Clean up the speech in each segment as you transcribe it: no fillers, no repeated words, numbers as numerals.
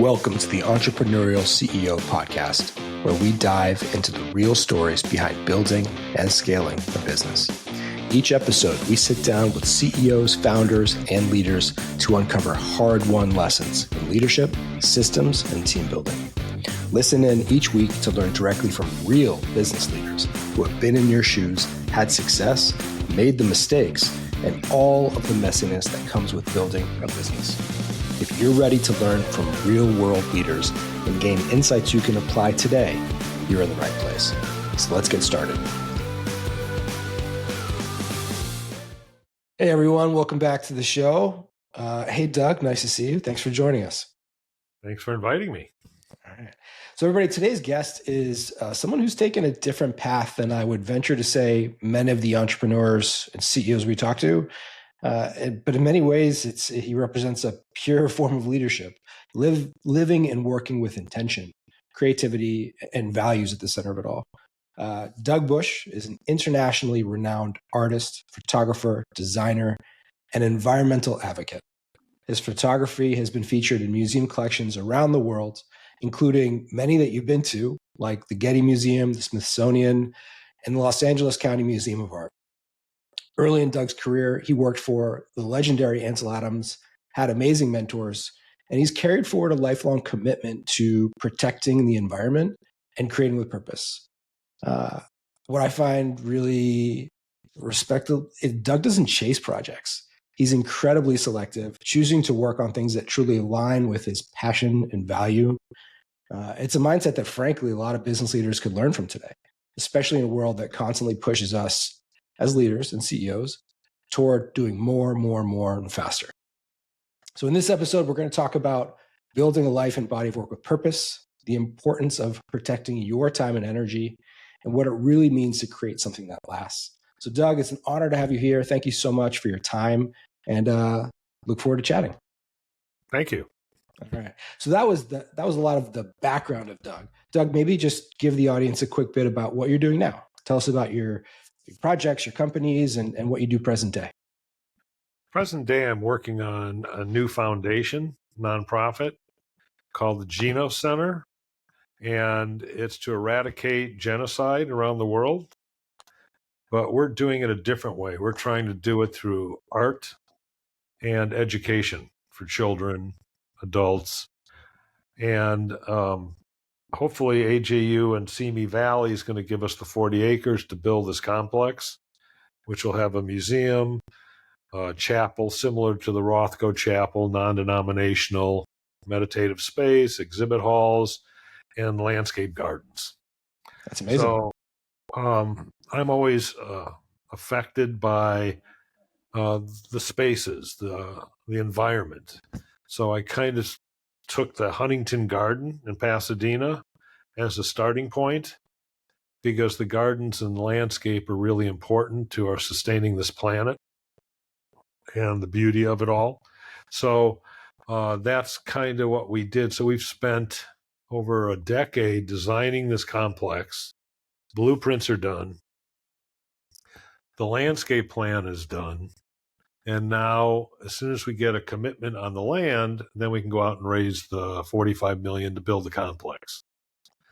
Welcome to the Entrepreneurial CEO Podcast, where we dive into the real stories behind building and scaling a business. Each episode, we sit down with CEOs, founders, and leaders to uncover hard-won lessons in leadership, systems, and team building. Listen in each week to learn directly from real business leaders who have been in your shoes, had success, made the mistakes, and all of the messiness that comes with building a business. If you're ready to learn from real-world leaders and gain insights you can apply today, you're in the right place. So let's get started. Hey, everyone. Welcome back to the show. Hey, Doug. Nice to see you. Thanks for joining us. Thanks for inviting me. All right. So everybody, today's guest is someone who's taken a different path than I would venture to say many of the entrepreneurs and CEOs we talk to. But in many ways, he represents a pure form of leadership, living and working with intention, creativity, and values at the center of it all. Doug Busch is an internationally renowned artist, photographer, designer, and environmental advocate. His photography has been featured in museum collections around the world, including many that you've been to, like the Getty Museum, the Smithsonian, and the Los Angeles County Museum of Art. Early in Doug's career, he worked for the legendary Ansel Adams, had amazing mentors, and he's carried forward a lifelong commitment to protecting the environment and creating with purpose. What I find really respectable is Doug doesn't chase projects. He's incredibly selective, choosing to work on things that truly align with his passion and value. It's a mindset that, frankly, a lot of business leaders could learn from today, especially in a world that constantly pushes us as leaders and CEOs toward doing more, and faster. So in this episode, we're going to talk about building a life and body of work with purpose, the importance of protecting your time and energy, and what it really means to create something that lasts. So Doug, it's an honor to have you here. Thank you so much for your time, and look forward to chatting. Thank you. All right. So that was a lot of the background of Doug. Doug, maybe just give the audience a quick bit about what you're doing now. Tell us about your projects, your companies, and what you do present day. Present day, I'm working on a new foundation, nonprofit, called the Genos Center, and it's to eradicate genocide around the world. But we're doing it a different way. We're trying to do it through art and education for children, adults, and hopefully AJU and Simi Valley is going to give us the 40 acres to build this complex, which will have a museum, a chapel similar to the Rothko Chapel, non-denominational, meditative space, exhibit halls, and landscape gardens. That's amazing. So I'm always affected by the spaces, the environment. So I kind of took the Huntington Garden in Pasadena as a starting point because the gardens and landscape are really important to our sustaining this planet and the beauty of it all. So that's kind of what we did. So we've spent over a decade designing this complex. Blueprints are done. The landscape plan is done. And now, as soon as we get a commitment on the land, then we can go out and raise the $45 million to build the complex.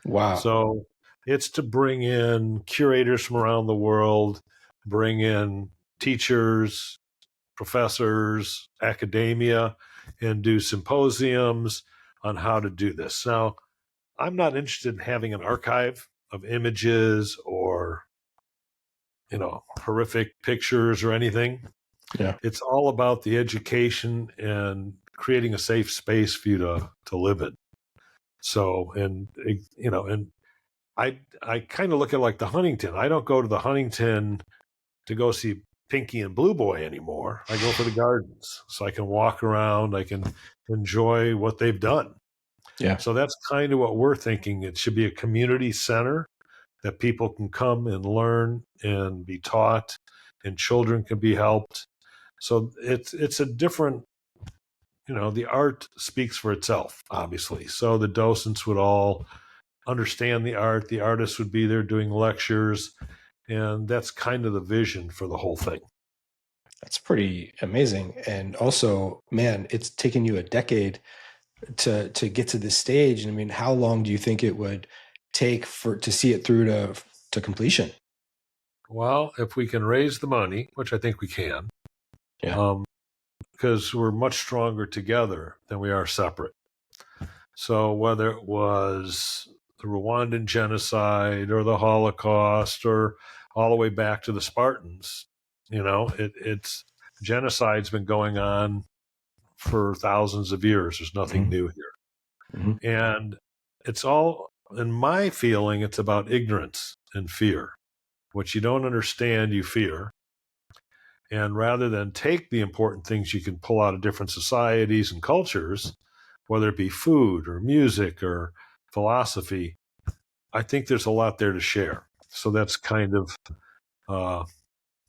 Wow. So it's to bring in curators from around the world, bring in teachers, professors, academia, and do symposiums on how to do this. Now, I'm not interested in having an archive of images or, horrific pictures or anything. Yeah. It's all about the education and creating a safe space for you to live in. So, and I kind of look at it like the Huntington. I don't go to the Huntington to go see Pinky and Blue Boy anymore. I go for the gardens so I can walk around. I can enjoy what they've done. Yeah. So that's kind of what we're thinking. It should be a community center that people can come and learn and be taught, and children can be helped. So it's a different, the art speaks for itself, obviously. So the docents would all understand the art. The artists would be there doing lectures. And that's kind of the vision for the whole thing. That's pretty amazing. And also, man, it's taken you a decade to get to this stage? And I mean, how long do you think it would take to see it through to completion? Well, if we can raise the money, which I think we can, Yeah. because we're much stronger together than we are separate. So whether it was the Rwandan genocide or the Holocaust or all the way back to the Spartans, it's genocide's been going on for thousands of years. There's nothing new here. Mm-hmm. And it's all, in my feeling, it's about ignorance and fear. What you don't understand, you fear. And rather than take the important things you can pull out of different societies and cultures, whether it be food or music or philosophy, I think there's a lot there to share. So that's kind of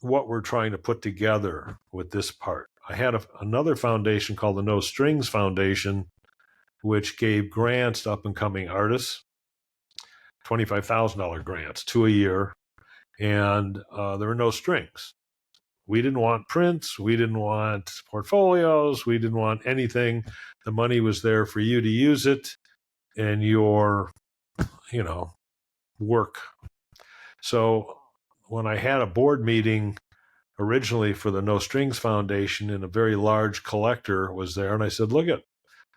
what we're trying to put together with this part. I had another foundation called the No Strings Foundation, which gave grants to up-and-coming artists, $25,000 grants, 2 a year, and there were no strings. We didn't want prints. We didn't want portfolios. We didn't want anything. The money was there for you to use it in your, work. So when I had a board meeting originally for the No Strings Foundation, and a very large collector was there, and I said, look,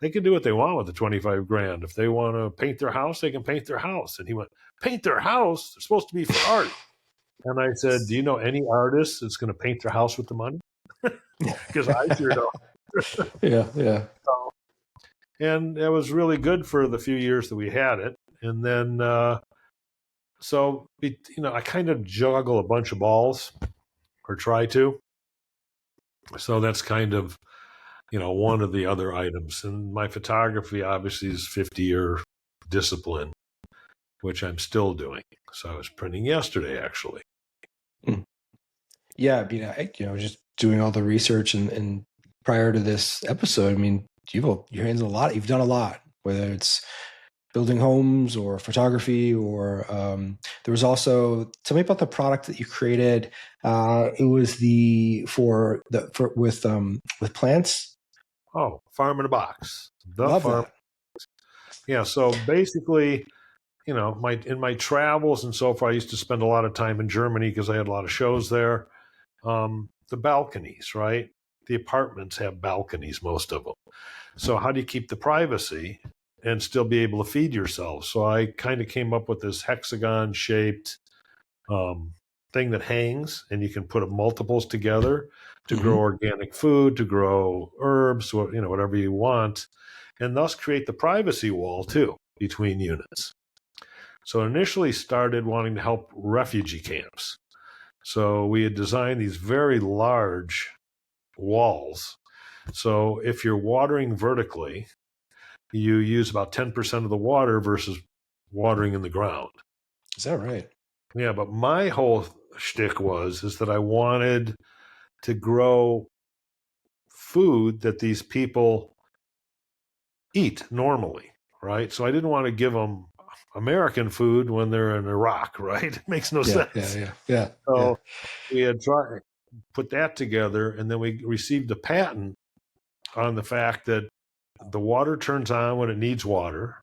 they can do what they want with the 25 grand. If they want to paint their house, they can paint their house. And he went, paint their house? They're supposed to be for art. And I said, do you know any artist that's going to paint their house with the money? Because I sure don't. Yeah. And it was really good for the few years that we had it. And then, I kind of juggle a bunch of balls, or try to. So that's kind of, one of the other items. And my photography obviously is 50-year discipline, which I'm still doing. So I was printing yesterday, actually. Yeah, I mean, just doing all the research and prior to this episode, I mean, your hands in a lot. You've done a lot, whether it's building homes or photography, or there was also, tell me about the product that you created. It was with plants. Oh, Farm in a Box. Love that. Yeah. So basically, in my travels and so far, I used to spend a lot of time in Germany because I had a lot of shows there. The balconies, right? The apartments have balconies, most of them. So how do you keep the privacy and still be able to feed yourself? So I kind of came up with this hexagon shaped thing that hangs, and you can put multiples together to grow organic food, to grow herbs, whatever you want, and thus create the privacy wall too between units. So initially started wanting to help refugee camps. So we had designed these very large walls. So if you're watering vertically, you use about 10% of the water versus watering in the ground. Is that right? Yeah, but my whole shtick is that I wanted to grow food that these people eat normally, right? So I didn't want to give them American food when they're in Iraq, right? It makes no sense. Yeah. So we had tried put that together, and then we received a patent on the fact that the water turns on when it needs water,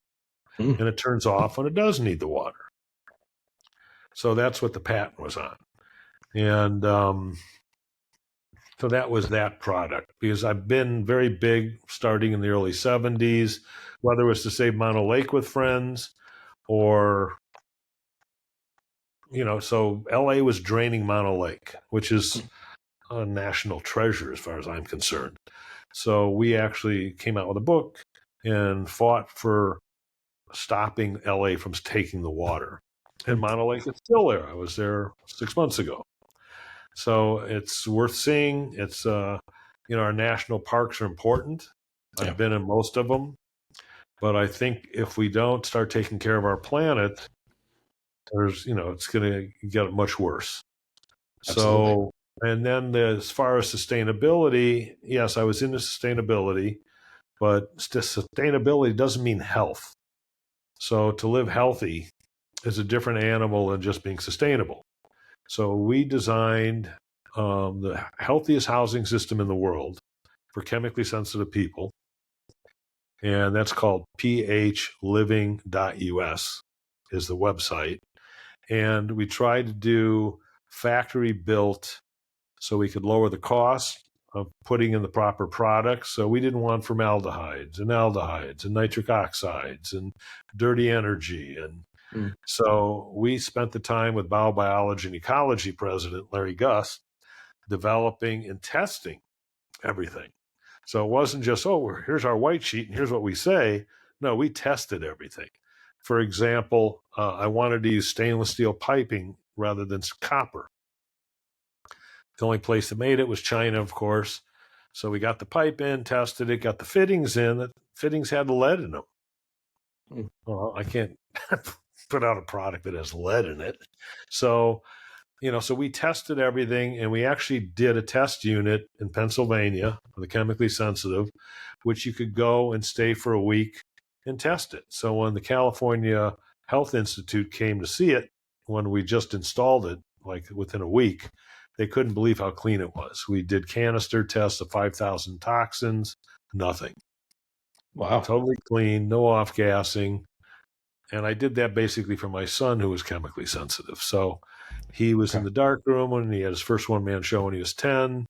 and it turns off when it doesn't need the water. So that's what the patent was on. And so that was that product, because I've been very big starting in the early 70s, whether it was to save Mono Lake with friends or, so LA was draining Mono Lake, which is a national treasure as far as I'm concerned. So we actually came out with a book and fought for stopping LA from taking the water. And Mono Lake is still there. I was there 6 months ago. So it's worth seeing. It's, our national parks are important. I've been in most of them. But I think if we don't start taking care of our planet, it's going to get much worse. Absolutely. So, and then as far as sustainability, yes, I was into sustainability, but sustainability doesn't mean health. So to live healthy is a different animal than just being sustainable. So we designed the healthiest housing system in the world for chemically sensitive people. and that's called phliving.us is the website. And we tried to do factory built so we could lower the cost of putting in the proper products. So we didn't want formaldehydes and aldehydes and nitric oxides and dirty energy. And so we spent the time with biobiology and ecology president Larry Gus developing and testing everything. So it wasn't just, oh, here's our white sheet and here's what we say. No, we tested everything. For example, I wanted to use stainless steel piping rather than copper. The only place that made it was China, of course. So we got the pipe in, tested it, got the fittings in. The fittings had lead in them. Well, I can't put out a product that has lead in it. So, so we tested everything, and we actually did a test unit in Pennsylvania for the chemically sensitive, which you could go and stay for a week and test it. So when the California Health Institute came to see it, when we just installed it, like within a week, they couldn't believe how clean it was. We did canister tests of 5,000 toxins, nothing. Wow. Totally clean, no off-gassing. And I did that basically for my son, who was chemically sensitive. So he was in the dark room when he had his first one-man show when he was 10.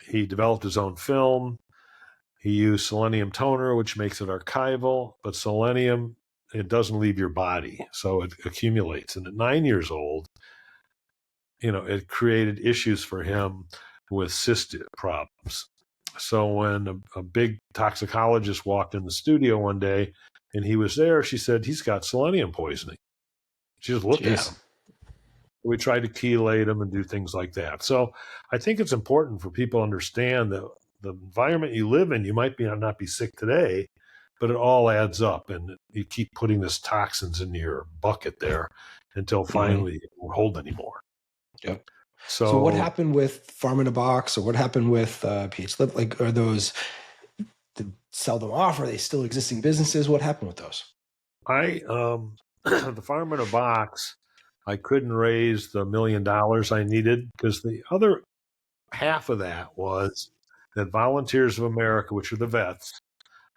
He developed his own film. He used selenium toner, which makes it archival, but selenium, it doesn't leave your body, so it accumulates. And at 9 years old, it created issues for him with cyst problems. So when a big toxicologist walked in the studio one day and he was there, she said, he's got selenium poisoning. She just looked at him. We tried to chelate him and do things like that. So I think it's important for people to understand that the environment you live in, you might not be sick today, but it all adds up, and you keep putting this toxins into your bucket there until finally it won't hold anymore. Yep. So what happened with Farm in a Box, or what happened with PH Lip? Like, are those, to sell them off? Are they still existing businesses? What happened with those? The Farm in a Box, I couldn't raise the $1 million I needed, because the other half of that was that Volunteers of America, which are the vets,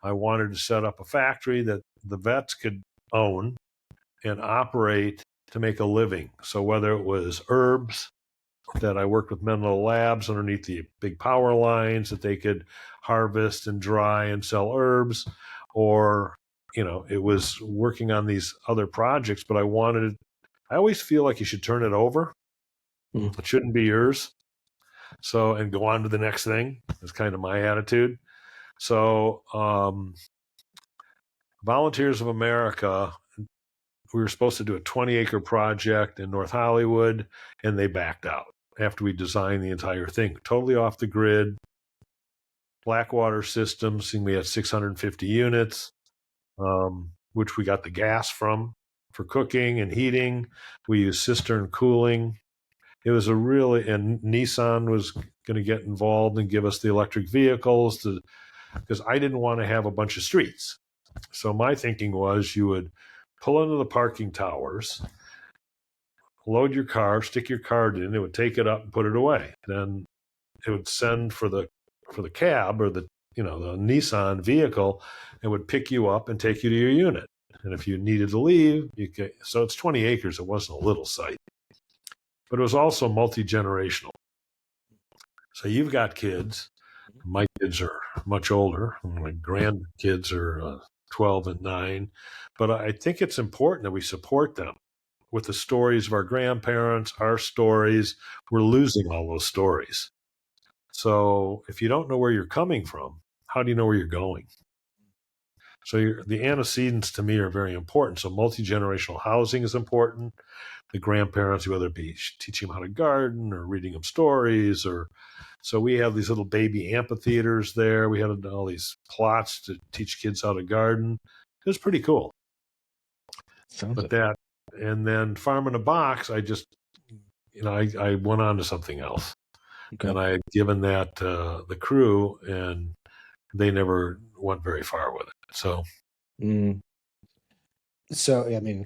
I wanted to set up a factory that the vets could own and operate to make a living. So whether it was herbs that I worked with Menlo Labs underneath the big power lines that they could harvest and dry and sell herbs, or, it was working on these other projects, but I always feel like you should turn it over. It shouldn't be yours. So, and go on to the next thing is kind of my attitude. So, Volunteers of America, we were supposed to do a 20-acre project in North Hollywood, and they backed out after we designed the entire thing. Totally off the grid. Blackwater systems, we had 650 units, which we got the gas from for cooking and heating. We used cistern cooling. It was and Nissan was going to get involved and give us the electric vehicles because I didn't want to have a bunch of streets. So my thinking was you would pull into the parking towers, load your car, stick your card in, it would take it up and put it away. Then it would send for the cab or the Nissan vehicle, and would pick you up and take you to your unit. And if you needed to leave, so it's 20 acres. It wasn't a little site, but it was also multi-generational. So you've got kids. My kids are much older. My grandkids are 12 and 9. But I think it's important that we support them with the stories of our grandparents, our stories. We're losing all those stories. So if you don't know where you're coming from, how do you know where you're going? So the antecedents to me are very important. So multi-generational housing is important. The grandparents, whether it be teaching them how to garden or reading them stories, so we have these little baby amphitheaters there. We had all these plots to teach kids how to garden. It was pretty cool. And then Farm in a Box, I just, I went on to something else. Okay. And I had given that the crew, and they never went very far with it. So,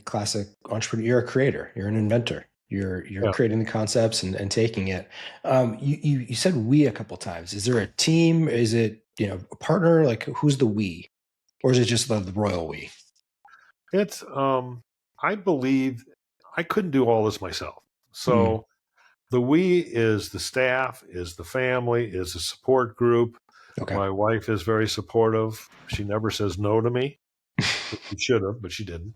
classic entrepreneur. You're a creator. You're an inventor. You're creating the concepts and taking it. You said we a couple times. Is there a team? Is it a partner? Like, who's the we, or is it just the royal we? It's, I believe I couldn't do all this myself. So the we is the staff, is the family, is the support group. Okay. My wife is very supportive. She never says no to me. She should have, but she didn't.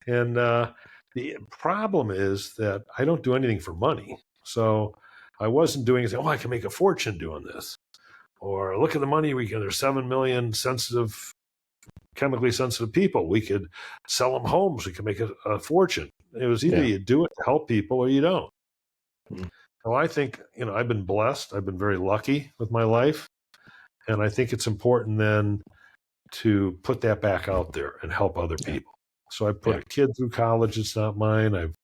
And the problem is that I don't do anything for money. So I wasn't doing it. Oh, I can make a fortune doing this. Or look at the money we can. There's 7 million chemically sensitive people. We could sell them homes. We could make a fortune. It was either you do it to help people or you don't. So I think, I've been blessed. I've been very lucky with my life. And I think it's important then to put that back out there and help other people. So I put a kid through college. It's not mine. I've,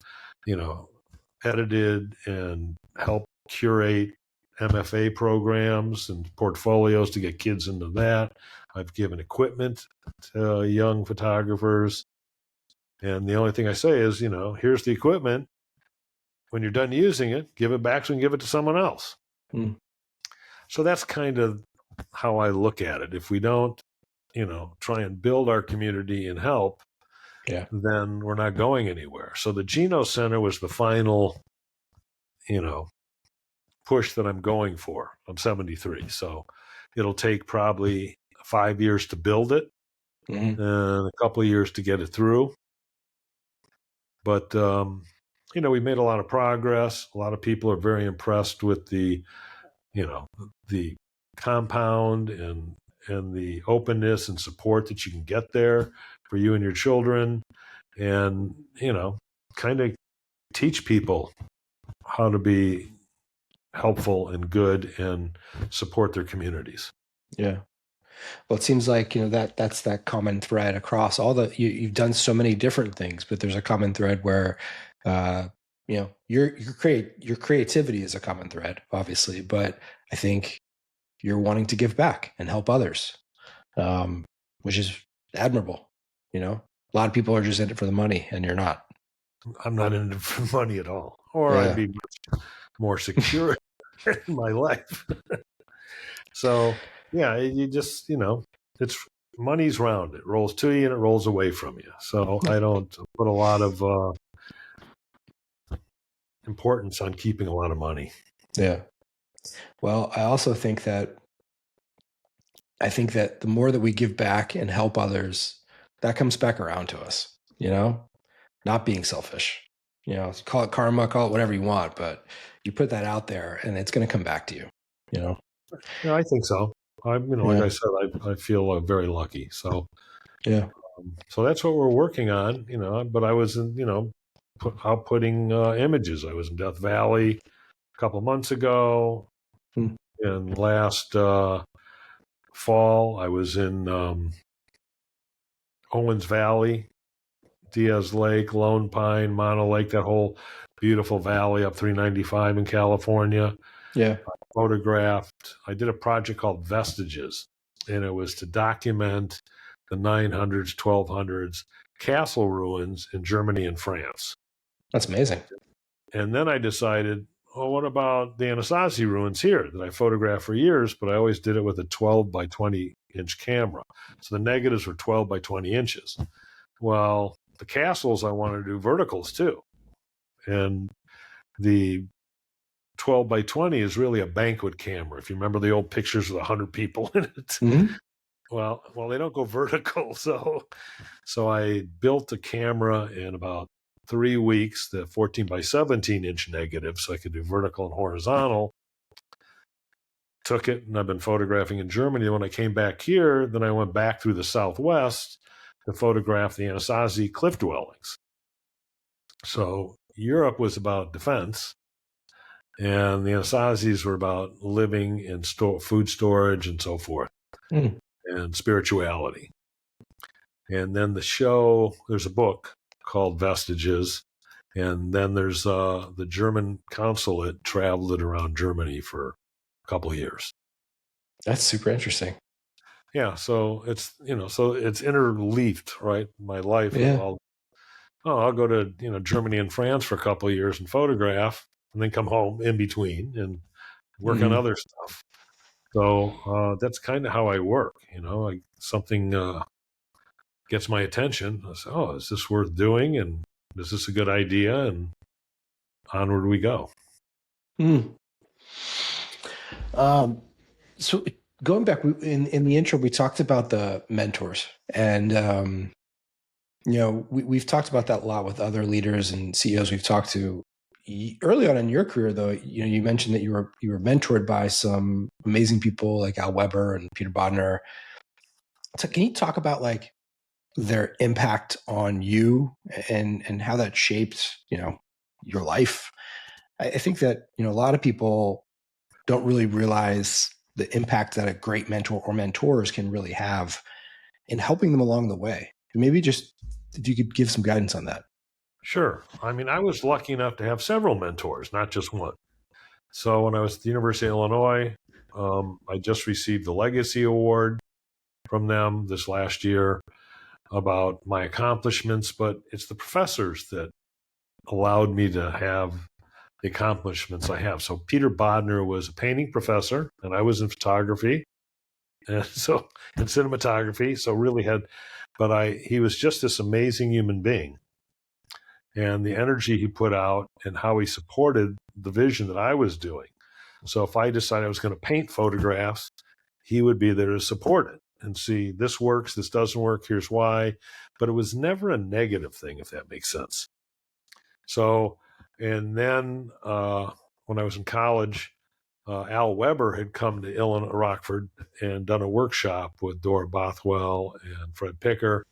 edited and helped curate MFA programs and portfolios to get kids into that. I've given equipment to young photographers. And the only thing I say is, here's the equipment. When you're done using it, give it back so you can give it to someone else. So that's kind of how I look at it. If we don't, try and build our community and help, then we're not going anywhere. So the Genos Center was the final, push that I'm going for. I'm 73. So it'll take probably 5 years to build it and a couple of years to get it through. But, we made a lot of progress. A lot of people are very impressed with the compound and the openness and support that you can get there for you and your children, and, kind of teach people how to be helpful and good and support their communities. Yeah. Well, it seems like, that's that common thread across all you've done so many different things, but there's a common thread where, your creativity is a common thread, obviously, but I think you're wanting to give back and help others, which is admirable. A lot of people are just in it for the money, and you're not. I'm not in it for money at all, or I'd be much more secure in my life. So, you just, it's money's round. It rolls to you and it rolls away from you. So I don't put a lot of importance on keeping a lot of money. Yeah. Well, I also think that the more that we give back and help others, that comes back around to us, not being selfish, call it karma, call it whatever you want, but you put that out there and it's going to come back to you, Yeah, I think so. Like I said, I feel very lucky. So, so that's what we're working on, but I was, outputting images. I was in Death Valley a couple of months ago. And last fall, I was in Owens Valley, Diaz Lake, Lone Pine, Mono Lake, that whole beautiful valley up 395 in California. Yeah. I did a project called Vestiges, and it was to document the 900s, 1200s castle ruins in Germany and France. That's amazing. And then I decided, what about the Anasazi ruins here that I photographed for years, but I always did it with a 12 by 20 inch camera. So the negatives were 12 by 20 inches. Well, the castles, I wanted to do verticals too. And the 12 by 20 is really a banquet camera. If you remember the old pictures with 100 people in it. Well, they don't go vertical. So I built a camera in about 3 weeks, the 14 by 17 inch negative, so I could do vertical and horizontal. Took it, and I've been photographing in Germany. When I came back here, then I went back through the Southwest to photograph the Anasazi cliff dwellings. So Europe was about defense, and the Anasazis were about living and food storage and so forth, and spirituality. And then the show, there's a book called Vestiges, and then there's the German consulate traveled it around Germany for a couple of years. That's super interesting. Yeah, so it's so it's interleafed, right? My life. Yeah. I'll go to Germany and France for a couple of years and photograph, and then come home in between and work on other stuff. So that's kind of how I work. Something gets my attention. I say, oh, is this worth doing? And is this a good idea? And onward we go. So going back in the intro, we talked about the mentors, and we've talked about that a lot with other leaders and CEOs we've talked to. Early on in your career, though, you mentioned that you were mentored by some amazing people like Al Weber and Peter Bodnar. So can you talk about like their impact on you and how that shaped your life? I think that a lot of people don't really realize the impact that a great mentor or mentors can really have in helping them along the way. Maybe just if you could give some guidance on that. Sure. I mean, I was lucky enough to have several mentors, not just one. So when I was at the University of Illinois, I just received the Legacy Award from them this last year about my accomplishments, but it's the professors that allowed me to have the accomplishments I have. So Peter Bodnar was a painting professor, and I was in photography, and so in cinematography. So really he was just this amazing human being, and the energy he put out and how he supported the vision that I was doing. So if I decided I was going to paint photographs, he would be there to support it and see, this works, this doesn't work, here's why. But it was never a negative thing, if that makes sense. So, and then when I was in college, Al Weber had come to Illinois, Rockford, and done a workshop with Dora Bothwell and Fred Picker.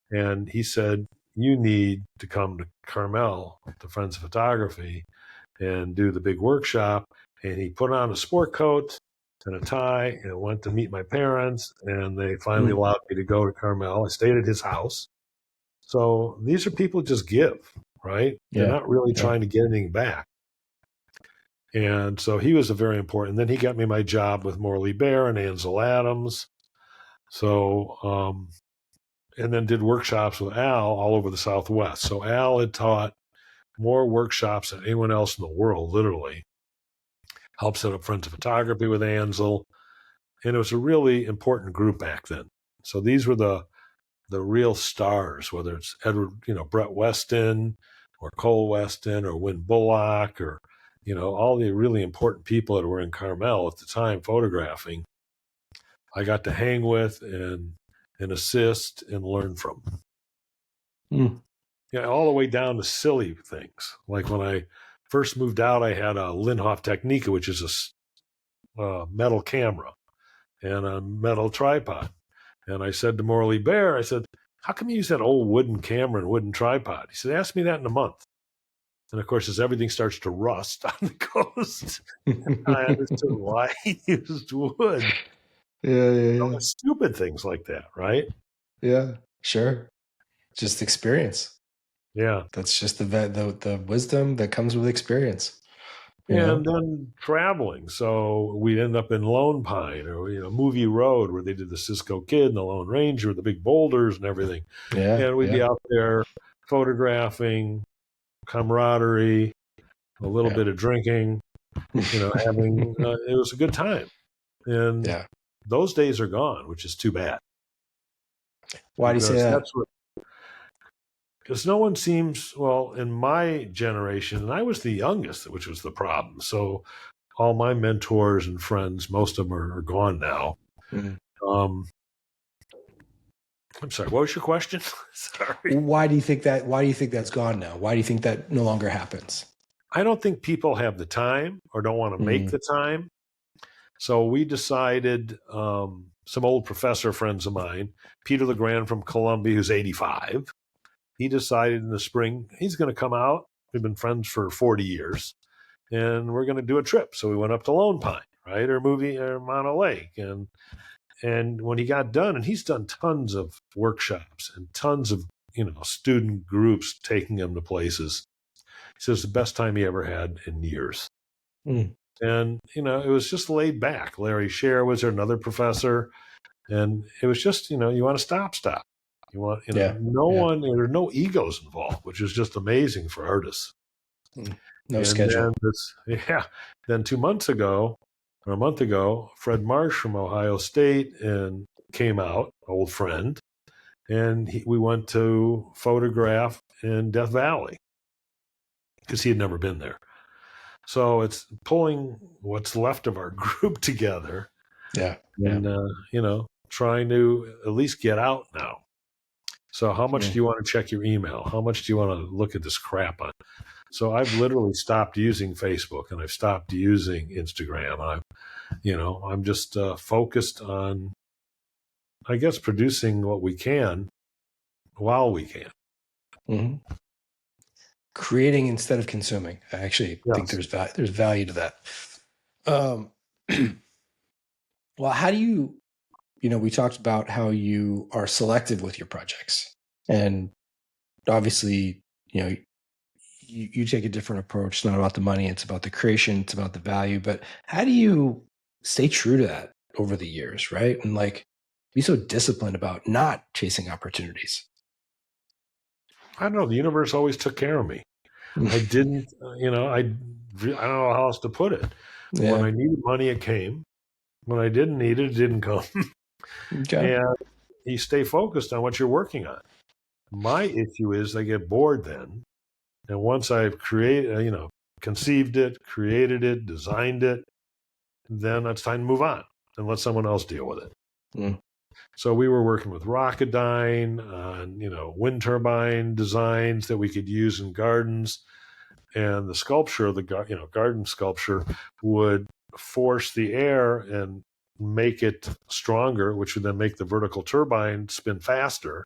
And he said, you need to come to Carmel, to Friends of Photography, and do the big workshop. And he put on a sport coat and a tie and went to meet my parents. And they finally allowed me to go to Carmel. I stayed at his house. So these are people who just give, right? Yeah. They're not really trying to get anything back. And so he was a very important. Then he got me my job with Morley Bear and Ansel Adams. So, and then did workshops with Al all over the Southwest. So Al had taught more workshops than anyone else in the world, literally. Helped set up Friends of Photography with Ansel. And it was a really important group back then. So these were the real stars, whether it's Brett Weston or Cole Weston or Win Bullock or, all the really important people that were in Carmel at the time photographing, I got to hang with and assist and learn from. Yeah, all the way down to silly things. Like when I first moved out, I had a Linhof Technica, which is a metal camera and a metal tripod. And I said to Morley Bear, I said, how come you use that old wooden camera and wooden tripod? He said, ask me that in a month. And of course, as everything starts to rust on the coast, I understood why he used wood. Yeah. Stupid things like that, right? Yeah, sure. Just experience. Yeah. That's just the wisdom that comes with experience. And then traveling. So we'd end up in Lone Pine or, Movie Road where they did the Cisco Kid and the Lone Ranger with the big boulders and everything. Yeah. And we'd be out there photographing, camaraderie, a little bit of drinking, having, it was a good time. And those days are gone, which is too bad. Why do you say that? Because no one seems, in my generation, and I was the youngest, which was the problem. So all my mentors and friends, most of them are gone now. Mm-hmm. I'm sorry, what was your question? Sorry. Why do you think that's gone now? Why do you think that no longer happens? I don't think people have the time or don't want to make the time. So we decided, some old professor friends of mine, Peter LeGrand from Columbia, who's 85, he decided in the spring, he's going to come out. We've been friends for 40 years and we're going to do a trip. So we went up to Lone Pine, right? Or Mono Lake. And when he got done, and he's done tons of workshops and tons of, student groups taking him to places. He says the best time he ever had in years. And, it was just laid back. Larry Sher was there, another professor. And it was just, you want to stop. You want, one, there are no egos involved, which is just amazing for artists. No schedule. Then 2 months ago, a month ago, Fred Marsh from Ohio State and came out, old friend, and we went to photograph in Death Valley because he had never been there. So it's pulling what's left of our group together. Yeah. And, trying to at least get out now. So how much do you want to check your email? How much do you want to look at this crap on? So I've literally stopped using Facebook and I've stopped using Instagram. I'm just focused on, I guess, producing what we can while we can. Mm-hmm. Creating instead of consuming. I actually think there's value to that. Well, how do you, we talked about how you are selective with your projects, and obviously, you take a different approach. It's not about the money. It's about the creation. It's about the value. But how do you stay true to that over the years, right? And be so disciplined about not chasing opportunities. I don't know. The universe always took care of me. I didn't, I don't know how else to put it. Yeah. When I needed money, it came. When I didn't need it, it didn't come. Okay. And you stay focused on what you're working on. My issue is I get bored then. And once I've conceived it, created it, designed it, then it's time to move on and let someone else deal with it. Mm. So we were working with Rocketdyne on, wind turbine designs that we could use in gardens. And the sculpture, garden sculpture would force the air and make it stronger, which would then make the vertical turbine spin faster.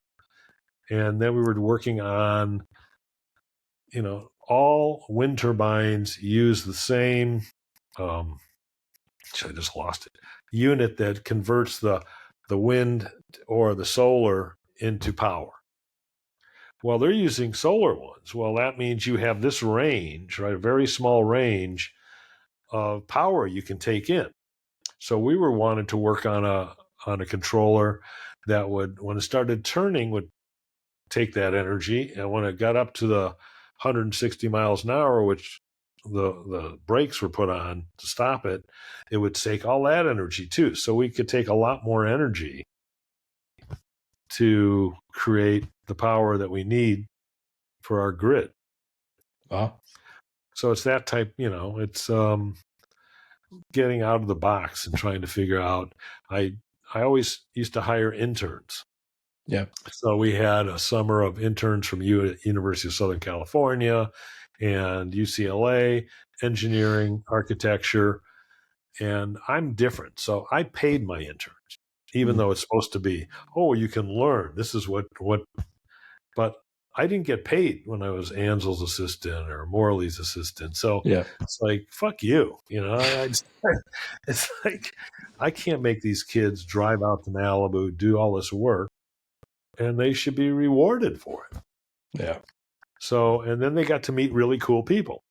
And then we were working on, all wind turbines use the same, I just lost it, unit that converts the wind or the solar into power. Well, they're using solar ones. Well, that means you have this range, right? A very small range of power you can take in. So we were wanting to work on a controller that would, when it started turning, would take that energy, and when it got up to the 160 miles an hour, which the brakes were put on to stop it, it would take all that energy too. So we could take a lot more energy to create the power that we need for our grid. Wow. So it's that type, it's getting out of the box and trying to figure out. I always used to hire interns. Yeah. So we had a summer of interns from University of Southern California and UCLA, engineering, architecture, and I'm different. So I paid my interns, even though it's supposed to be, you can learn. This is what, but I didn't get paid when I was Ansel's assistant or Morley's assistant. So it's like, fuck you. It's like, I can't make these kids drive out to Malibu, do all this work, and they should be rewarded for it. Yeah. So, and then they got to meet really cool people.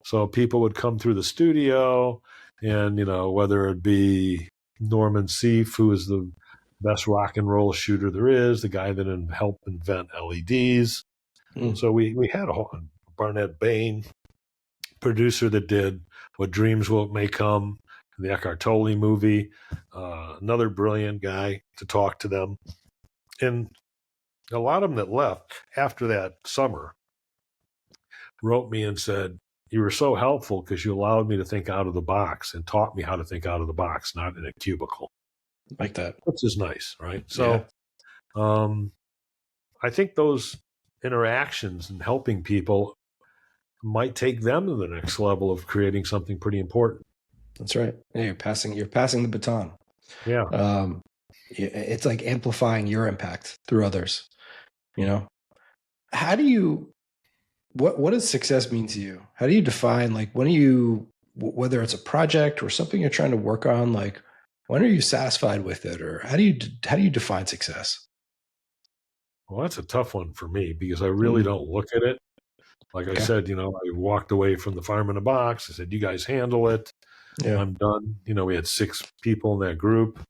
So people would come through the studio and, whether it be Norman Seif, who is the best rock and roll shooter there is, the guy that helped invent LEDs. Mm. So we had a whole Barnett Bain, producer that did What Dreams May Come, the Eckhart Tolle movie, another brilliant guy to talk to them. And a lot of them that left after that summer wrote me and said, you were so helpful because you allowed me to think out of the box and taught me how to think out of the box, not in a cubicle. Like that. Which is nice, right? So I think those interactions and helping people might take them to the next level of creating something pretty important. That's right. Yeah, you're passing the baton. Yeah. It's like amplifying your impact through others. How do you, what does success mean to you? How do you define, when are you, whether it's a project or something you're trying to work on, when are you satisfied with it, or how do you define success? Well, that's a tough one for me because I really don't look at it. Like I said, I walked away from the farm in a box. I said, you guys handle it. Yeah. I'm done. We had 6 people in that group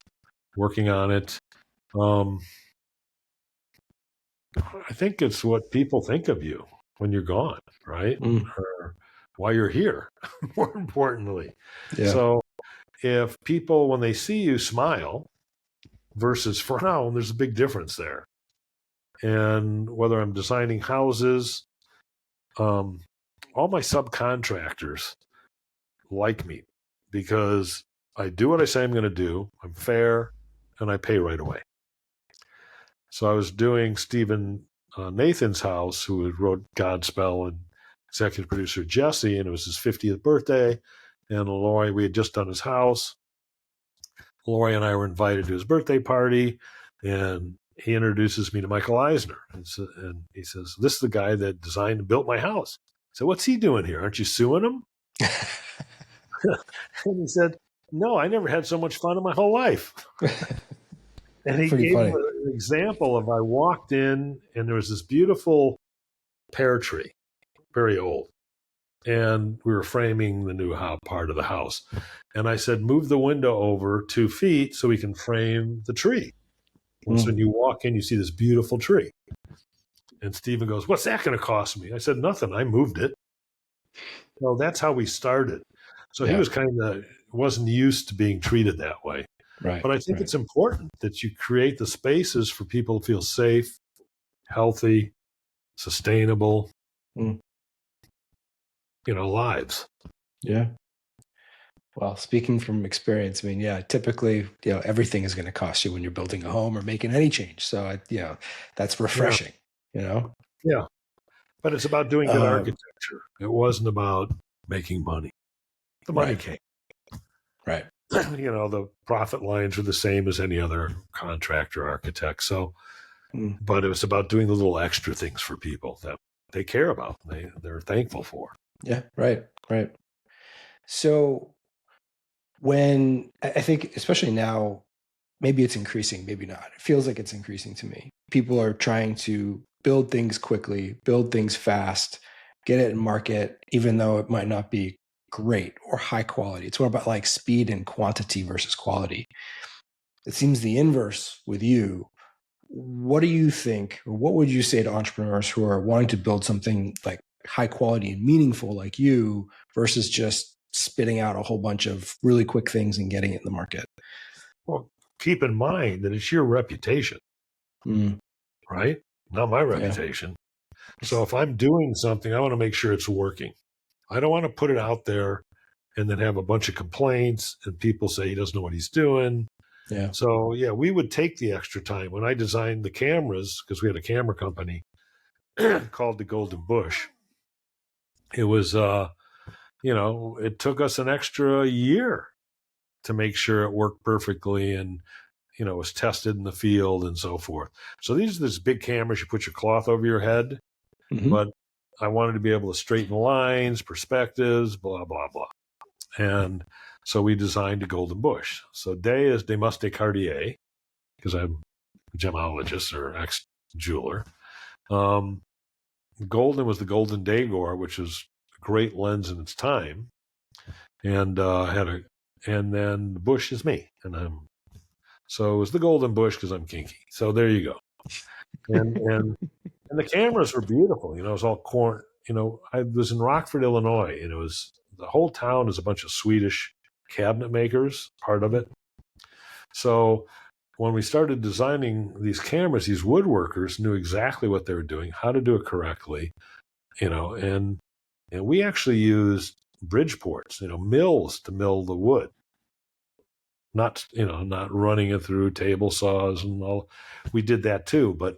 working on it. I think it's what people think of you when you're gone, right? Or why you're here, more importantly. Yeah. So if people, when they see you, smile versus frown, there's a big difference there. And whether I'm designing houses, all my subcontractors like me because I do what I say I'm going to do. I'm fair, and I pay right away. So I was doing Stephen Nathan's house, who wrote Godspell, and executive producer Jesse, and it was his 50th birthday. And Lori, we had just done his house. Lori and I were invited to his birthday party, and he introduces me to Michael Eisner. And he says, "This is the guy that designed and built my house." I said, "What's he doing here? Aren't you suing him?" And he said, "No, I never had so much fun in my whole life." And he gave me an example of, I walked in and there was this beautiful pear tree, very old. And we were framing the new part of the house. And I said, "Move the window over 2 feet so we can frame the tree." And so when you walk in, you see this beautiful tree. And Stephen goes, "What's that going to cost me?" I said, "Nothing. I moved it." Well, that's how we started. So he was wasn't used to being treated that way. Right. But I think it's important that you create the spaces for people to feel safe, healthy, sustainable, lives. Yeah. Well, speaking from experience, I mean, typically, everything is going to cost you when you're building a home or making any change. So, that's refreshing, Yeah. But it's about doing good architecture. It wasn't about making money. The money came. Right. The profit lines are the same as any other contractor architect. So, but it was about doing the little extra things for people that they care about, they're thankful for. Yeah. Right. So when I think, especially now, maybe it's increasing, maybe not. It feels like it's increasing to me. People are trying to build things quickly, build things fast, get it in market, even though it might not be great or high quality. It's more about like speed and quantity versus quality. It seems the inverse with you. What do you think, or what would you say to entrepreneurs who are wanting to build something like high quality and meaningful like you versus just spitting out a whole bunch of really quick things and getting it in the market? Well, keep in mind that it's your reputation, right? Not my reputation. So if I'm doing something, I want to make sure it's working. I don't want to put it out there and then have a bunch of complaints and people say he doesn't know what he's doing. Yeah. So we would take the extra time. When I designed the cameras, because we had a camera company called the Doug Busch, it was, it took us an extra year to make sure it worked perfectly and, it was tested in the field and so forth. So these are these big cameras, you put your cloth over your head, but I wanted to be able to straighten lines, perspectives, blah, blah, blah. And so we designed a Doug Busch. So Day is de Muste Cartier, because I'm a gemologist or ex-jeweler. Golden was the Golden Dagor, which is a great lens in its time. And and then the Busch is me. So it was the Doug Busch because I'm kinky. So there you go. And the cameras were beautiful. It was all corn. I was in Rockford, Illinois, and the whole town is a bunch of Swedish cabinet makers, part of it. So when we started designing these cameras, these woodworkers knew exactly what they were doing, how to do it correctly, and we actually used Bridgeports, mills to mill the wood. Not running it through table saws and all. We did that too, but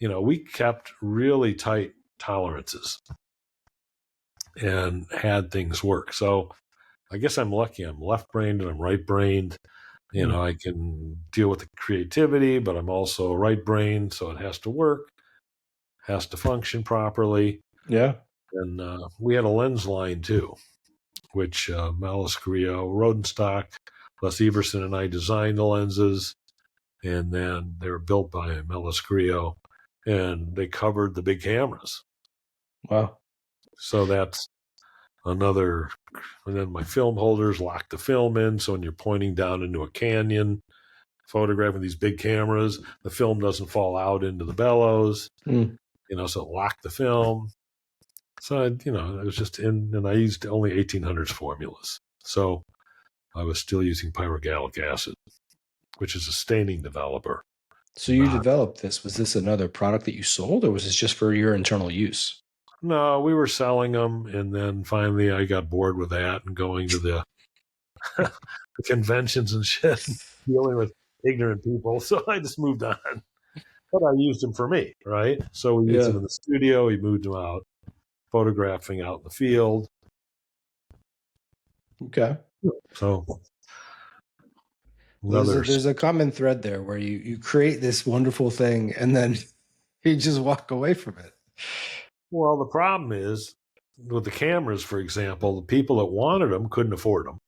we kept really tight tolerances and had things work. So I guess I'm lucky. I'm left-brained and I'm right-brained. I can deal with the creativity, but I'm also right-brained, so it has to work, has to function properly. Yeah. And we had a lens line too, which Melis Carrillo, Rodenstock, Les Everson and I designed the lenses, and then they were built by Melis Carrillo, and they covered the big cameras. Wow. So that's another. And then my film holders lock the film in, so when you're pointing down into a canyon, photographing these big cameras, the film doesn't fall out into the bellows. So lock the film. So it was just and I used only 1800s formulas. So I was still using pyrogallic acid, which is a staining developer. So you developed this. Was this another product that you sold, or was this just for your internal use? No, we were selling them, and then finally I got bored with that and going to the conventions and shit, dealing with ignorant people. So I just moved on. But I used them for me, right? So we used them in the studio. We moved them out, photographing out in the field. Okay. So there's a common thread there where you create this wonderful thing and then you just walk away from it. Well, the problem is with the cameras, for example, the people that wanted them couldn't afford them.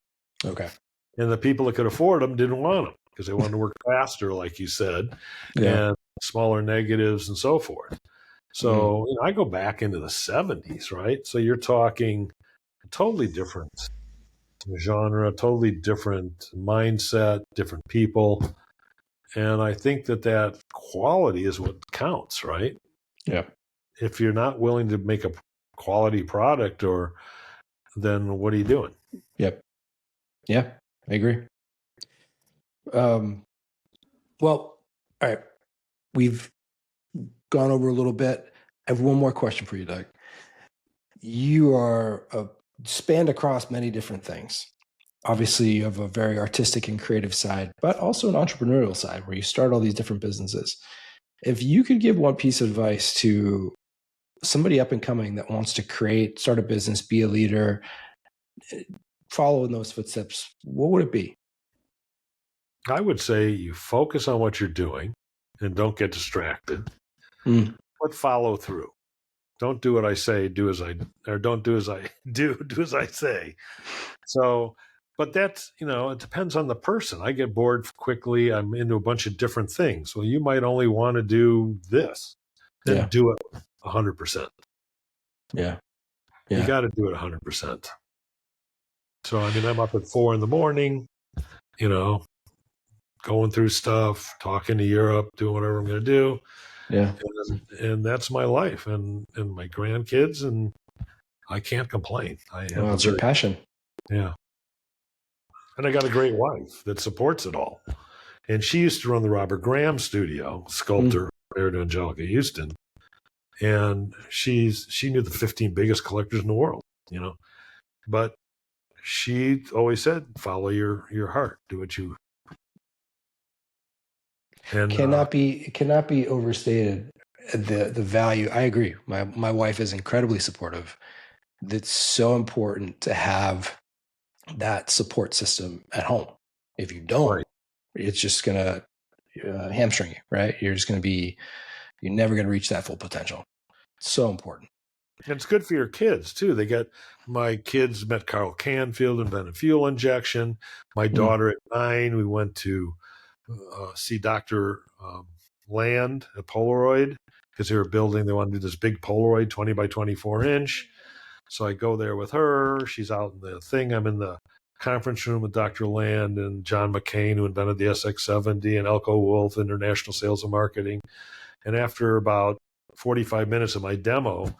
Okay. And the people that could afford them didn't want them because they wanted to work faster, like you said, and smaller negatives and so forth. So I go back into the 70s, right? So you're talking totally different genre, totally different mindset, different people. And I think that quality is what counts, right? Yeah. If you're not willing to make a quality product, then what are you doing? Yep. Yeah, I agree. Well, all right. We've gone over a little bit. I have one more question for you, Doug. You are spanned across many different things. Obviously, you have a very artistic and creative side, but also an entrepreneurial side where you start all these different businesses. If you could give one piece of advice to somebody up and coming that wants to start a business, be a leader, follow in those footsteps, what would it be? I would say you focus on what you're doing and don't get distracted, but follow through. Don't do what I say, don't do as I do as I say. So, but that's, it depends on the person. I get bored quickly. I'm into a bunch of different things. Well, you might only want to do this, then do it 100%. Yeah. You got to do it 100%. So, I'm up at 4 a.m, going through stuff, talking to Europe, doing whatever I'm going to do. Yeah. And that's my life and my grandkids, and I can't complain. It's your passion. Yeah. And I got a great wife that supports it all. And she used to run the Robert Graham studio, sculptor, married to Angelica Houston. And she knew the 15 biggest collectors in the world, But she always said, follow your heart, do what you. And cannot be overstated the value. I agree. My wife is incredibly supportive. It's so important to have that support system at home. If you don't, it's just gonna hamstring you, right? You're never gonna reach that full potential. It's so important. And it's good for your kids too. My kids met Carl Canfield, invented fuel injection. My daughter at 9, we went to see Dr. Land at Polaroid because they wanted to do this big Polaroid 20 by 24 inch. So I go there with her. She's out in the thing. I'm in the conference room with Dr. Land and John McCain, who invented the SX70, and Elko Wolf, International Sales and Marketing. And after about 45 minutes of my demo,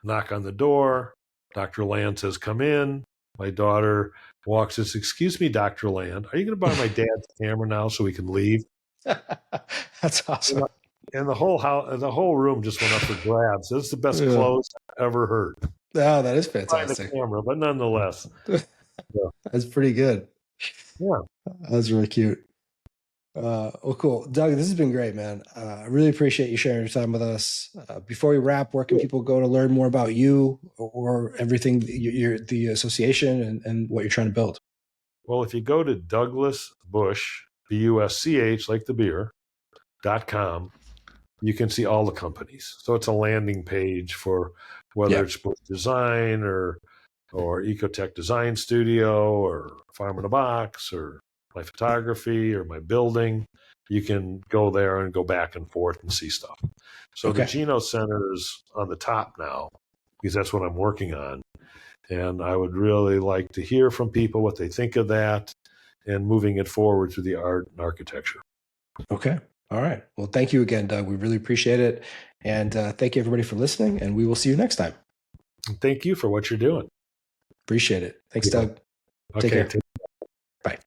knock on the door. Dr. Land says, come in. My daughter walks and says, excuse me, Dr. Land, are you going to buy my dad's camera now so we can leave? That's awesome. And the whole room just went up for grabs. It's the best close I've ever heard. Oh, that is fantastic. The camera, but nonetheless. That's pretty good. Yeah. That's really cute. Well, cool. Doug, this has been great, man. I really appreciate you sharing your time with us. Before we wrap, where can people go to learn more about you or everything, the association and what you're trying to build? Well, if you go to Douglas Busch, BUSCH, like the beer, .com, you can see all the companies. So it's a landing page for whether it's Busch Design or Ecotech Design Studio or Farm in a Box or my photography or my building. You can go there and go back and forth and see stuff. So the Genos Center is on the top now because that's what I'm working on. And I would really like to hear from people what they think of that and moving it forward through the art and architecture. Okay. All right. Well, thank you again, Doug. We really appreciate it. And thank you, everybody, for listening. And we will see you next time. Thank you for what you're doing. Appreciate it. Thanks, Doug. Okay. Take care. Bye.